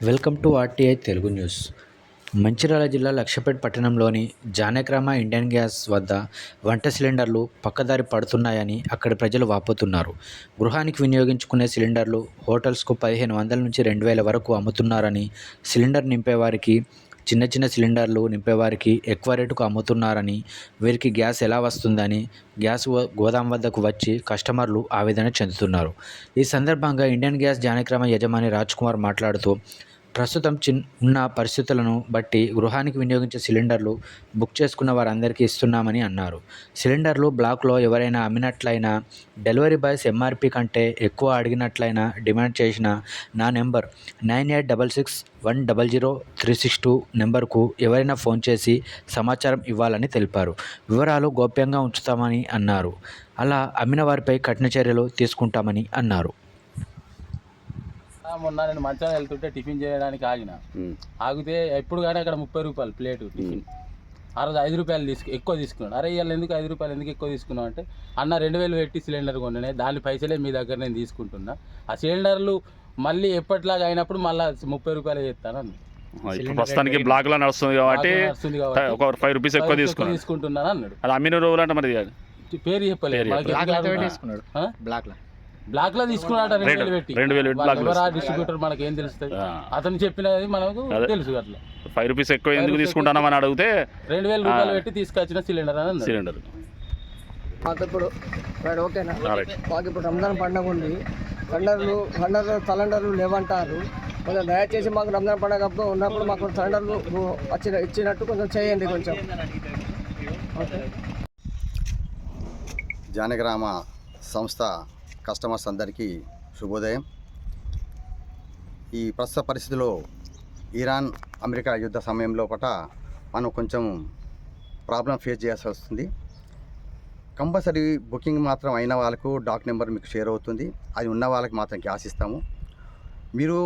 Welcome to RTI Telugu news. Mancherial జిల్లా లక్షపేట్ పట్టణంలోని జానక్రామ Indian gas వద్ద వంట సిలిండర్లు పక్కదారి పడుతున్నాయని అక్కడి ప్రజలు వాపోతున్నారు. గృహానికి వినియోగించుకునే సిలిండర్లు హోటల్స్కు 1500 నుంచి 2000 వరకు అమ్ముతున్నారని, సిలిండర్ నింపేవారికి చిన్న చిన్న సిలిండర్లు నింపేవారికి ఎక్కువ రేటుకు అమ్ముతున్నారని, వీరికి గ్యాస్ ఎలా వస్తుందని గ్యాస్ గోదాం వద్దకు వచ్చి కస్టమర్లు ఆవేదన చెందుతున్నారు. ఈ సందర్భంగా ఇండియన్ గ్యాస్ జానక్రామ యజమాని రాజ్ కుమార్ మాట్లాడుతూ, ప్రస్తుతం ఉన్న పరిస్థితులను బట్టి గృహానికి వినియోగించే సిలిండర్లు బుక్ చేసుకున్న వారందరికీ ఇస్తున్నామని అన్నారు. సిలిండర్లు బ్లాక్లో ఎవరైనా అమ్మినట్లయినా, డెలివరీ బాయ్స్ ఎంఆర్పీ కంటే ఎక్కువ అడిగినట్లయినా డిమాండ్ చేసిన నా నెంబర్ 9866100362 నెంబర్కు ఎవరైనా ఫోన్ చేసి సమాచారం ఇవ్వాలని తెలిపారు. వివరాలు గోప్యంగా ఉంచుతామని అన్నారు. అలా అమ్మిన వారిపై కఠిన చర్యలు తీసుకుంటామని అన్నారు. మొన్న నేను మంచిగా వెళ్తుంటే టిఫిన్ చేయడానికి ఆగితే ఎప్పుడు కానీ అక్కడ 30 రూపాయలు ప్లేటు టిఫిన్. ఆ రోజు 5 రూపాయలు ఎక్కువ తీసుకున్నాడు. అరే ఇవాళ ఎందుకు 5 రూపాయలు ఎందుకు ఎక్కువ తీసుకున్నావు అంటే, అన్న 2000 పెట్టి సిలిండర్ కొన్నానే, దాని పైసలే మీ దగ్గర నేను తీసుకుంటున్నా, ఆ సిలిండర్లు మళ్ళీ ఎప్పటిలాగా అయినప్పుడు మళ్ళీ 30 రూపాయలు చేస్తాను అన్న. ప్రస్తుతానికి బ్లాక్ లో నడుస్తుంది కాబట్టి ఒక 5 రూపీస్ ఎక్కువ తీసుకుంటున్నాను అన్నాడు. అది అమ్మిన రోజులు అంటే మరి పేరు చెప్పలేదు. బ్లాక్ లో తీసుకున్నాడు 2000 పెట్టి. డిస్ట్రిబ్యూటర్ మనకి ఏం తెలుస్తుంది, అతను చెప్పినది మనకు తెలుసు. అట్లా 5 రూపీస్ ఎక్కువ ఎందుకు తీసుకుంటానని అడిగితే 2000 రూపాయలు పెట్టి తీసుకొచ్చిన సిలిండర్ అని సిలిండర్. మాకు ఇప్పుడు ఓకేనా, మాకు ఇప్పుడు రంజాన్ పండుగ ఉంది, సిలిండర్లు లేవంటారు. కొంచెం దయచేసి మాకు రంజాన్ పండుగ ఉన్నప్పుడు మాకు సిలిండర్లు ఇచ్చినట్టు కొంచెం చేయండి కొంచెం. జానగ్రామ సంస్థ కస్టమర్స్ అందరికీ శుభోదయం. ఈ ప్రస్తుత పరిస్థితిలో ఇరాన్ అమెరికా యుద్ధ సమయంలో మనం కొంచెం ప్రాబ్లం ఫేస్ చేయాల్సి వస్తుంది. కంపల్సరీ బుకింగ్ మాత్రం అయిన వాళ్ళకు డాక్ నెంబర్ మీకు షేర్ అవుతుంది. అది ఉన్న వాళ్ళకి మాత్రం గ్యాస్ ఇస్తాము. మీరు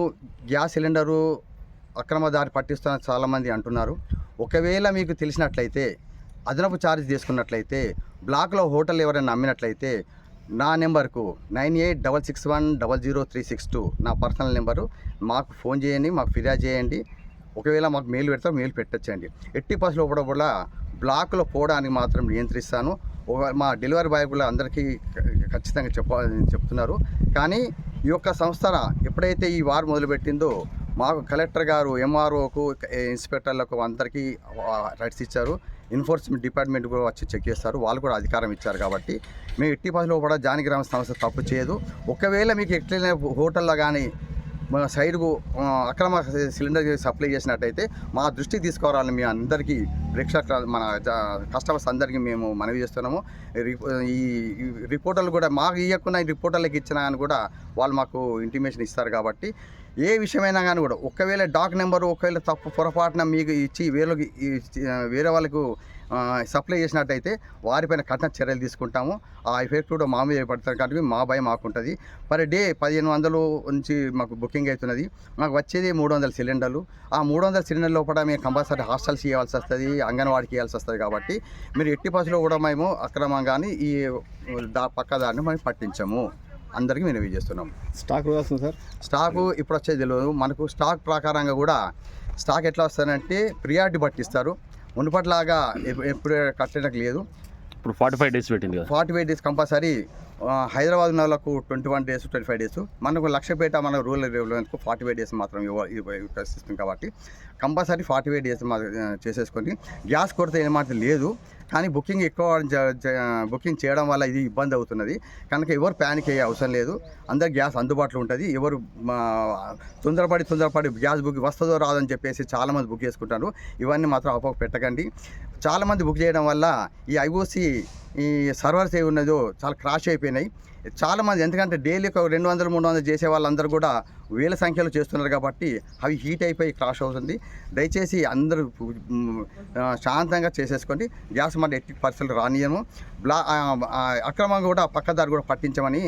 గ్యాస్ సిలిండరు అక్రమదారి పట్టిస్తున్న చాలామంది అంటున్నారు. ఒకవేళ మీకు తెలిసినట్లయితే, అదనపు ఛార్జ్ తీసుకున్నట్లయితే, బ్లాక్లో హోటల్ ఎవరైనా అమ్మినట్లయితే నా నెంబర్కు 9866100362 నా పర్సనల్ నెంబరు, మాకు ఫోన్ చేయండి, మాకు ఫిర్యాదు చేయండి. ఒకవేళ మాకు మెయిల్ పెడతాం, మెయిల్ పెట్టచ్చండి. ఎట్టి పరిస్థితుల్లో కూడా బ్లాక్లో పోవడానికి మాత్రం నియంత్రిస్తాను. మా డెలివరీ బాయ్ కూడా అందరికీ ఖచ్చితంగా చెప్తున్నారు. కానీ ఈ యొక్క సంస్థ ఎప్పుడైతే ఈ వార్ మొదలుపెట్టిందో మాకు కలెక్టర్ గారు, ఎంఆర్ఓకు, ఇన్స్పెక్టర్లకు అందరికీ రైట్స్ ఇచ్చారు. ఎన్ఫోర్స్మెంట్ డిపార్ట్మెంట్ కూడా వచ్చి చెక్ చేస్తారు. వాళ్ళు కూడా అధికారం ఇచ్చారు. కాబట్టి మేము ఎట్టి పరిస్థితుల్లో కూడా జానగ్రామ సంస్థ తప్పు చేయదు. ఒకవేళ మీకు ఎట్లయినా హోటల్లో కానీ మన సైడ్కు అక్రమ సిలిండర్ సప్లై చేసినట్టయితే మా దృష్టికి తీసుకురావాలని మీ అందరికీ ప్రేక్షకులు, మన కస్టమర్స్ అందరికీ మేము మనవి చేస్తున్నాము. ఈ రిపోర్టర్లు కూడా మాకు ఇవ్వకుండా రిపోర్టర్లకు ఇచ్చినా కానీ కూడా వాళ్ళు మాకు ఇంటిమేషన్ ఇస్తారు. కాబట్టి ఏ విషయమైనా కానీ కూడా ఒకవేళ డాక్ నెంబరు ఒకవేళ తప్పు పొరపాటున మీకు ఇచ్చి వేరే వాళ్ళకు సప్లై చేసినట్టయితే వారిపైన కఠిన చర్యలు తీసుకుంటాము. ఆ ఎఫెక్ట్ కూడా మా మీద పడతారు. కాబట్టి మా భయం మాకుంటుంది. పర్ డే 1500 నుంచి మాకు బుకింగ్ అవుతున్నది. మాకు వచ్చేది 300 సిలిండర్లు. ఆ 300 సిలిండర్ లోపల మేము కంపల్సరీ హాస్టల్స్ ఇవ్వాల్సి వస్తుంది, అంగన్వాడికి ఇవ్వాల్సి వస్తుంది. కాబట్టి మీరు ఎట్టి పరిస్థితుల్లో కూడా మేము అక్రమంగానే ఈ పక్కదారిని మేము పట్టించాము. అందరికీ మేము రివ్యూ చేస్తున్నాం. స్టాక్ వస్తుంది సార్. స్టాకు ఇప్పుడు వచ్చేది తెలియదు మనకు. స్టాక్ ప్రకారంగా కూడా స్టాక్ ఎట్లా వస్తుందంటే ప్రియారిటీ పట్టిస్తారు. మునుపట్లాగా ఎప్పుడు కట్టడానికి లేదు. ఇప్పుడు 45 డేస్ పెట్టింది కదా, 45 డేస్ కంపల్సరీ. హైదరాబాద్ ఉన్న వాళ్ళకు 21 డేస్, 25 డేస్. మనకు లక్షపేట మన రూరల్ ఏరియాకు 45 డేస్ మాత్రం ఇస్తుంది. కాబట్టి కంపల్సరీ 45 డేస్ చేసేసుకొని గ్యాస్ కొరత ఏమాత్రం లేదు. కానీ బుకింగ్ ఎక్కువ బుకింగ్ చేయడం వల్ల ఇది ఇబ్బంది అవుతున్నది. కనుక ఎవరు ప్యానిక్ అయ్యే అవసరం లేదు. అందరు గ్యాస్ అందుబాటులో ఉంటుంది. ఎవరు తొందరపడి గ్యాస్ బుక్ వస్తుందో రాదని చెప్పేసి చాలామంది బుక్ చేసుకుంటారు. ఇవన్నీ మాత్రం అపోహ పెట్టకండి. చాలామంది బుక్ చేయడం వల్ల ఈ ఐఓసి ఈ సర్వర్స్ ఏ ఉన్నదో చాలా క్రాష్ అయిపోయినాయి. చాలామంది ఎందుకంటే డైలీ 200-300 చేసే వాళ్ళందరూ కూడా వేల సంఖ్యలో చేస్తున్నారు. కాబట్టి అవి హీట్ అయిపోయి క్రాష్ అవుతుంది. దయచేసి అందరూ శాంతంగా చేసేసుకోండి. గ్యాస్ మన ఎట్టి పరిస్థితులు రానియము. అక్రమంగా కూడా పక్కదారి కూడా పట్టించమని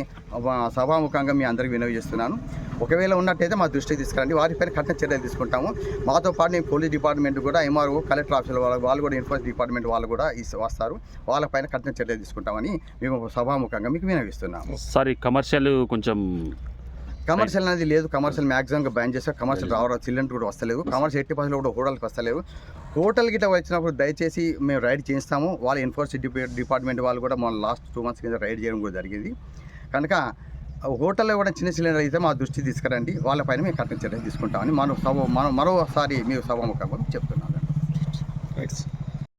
సభాముఖంగా మీ అందరికీ వినవి చేస్తున్నాను. ఒకవేళ ఉన్నట్టయితే మా దృష్టికి తీసుకురండి. వారిపైన కఠిన చర్యలు తీసుకుంటాము. మాతో పాటు నేను పోలీస్ డిపార్ట్మెంట్ కూడా, ఎంఆర్ఓ, కలెక్టర్ ఆఫీసుల వాళ్ళు కూడా, ఎన్ఫోర్స్ డిపార్ట్మెంట్ వాళ్ళు కూడా వస్తారు. వాళ్ళపైన కఠిన చర్యలు తీసుకుంటామని మేము సభాముఖంగా మీకు వినవిస్తున్నాము. సార్ ఈ కమర్షియల్ కొంచెం కమర్షియల్ అనేది లేదు. కమర్షియల్ మ్యాక్సిమంగా బ్యాన్ చేస్తారు. కమర్షియల్ సిలిండర్ కూడా వస్తలేదు. కమర్షియల్ 80% కూడా హోటల్కి వస్తలేవు. హోటల్ గిట్ట వచ్చినప్పుడు దయచేసి మేము రైడ్ చేయిస్తాము. వాళ్ళు ఎన్ఫోర్స్మెంట్ డిపార్ట్మెంట్ వాళ్ళు కూడా మన లాస్ట్ 2 months కింద రైడ్ చేయడం కూడా జరిగింది. కనుక హోటల్లో కూడా చిన్న సిలిండర్ అయితే మా దృష్టి తీసుకురండి. వాళ్ళపైన మేము కఠిన చర్యలు తీసుకుంటామని మరోసారి మీరు సభాముఖంగా చెప్తున్నాను.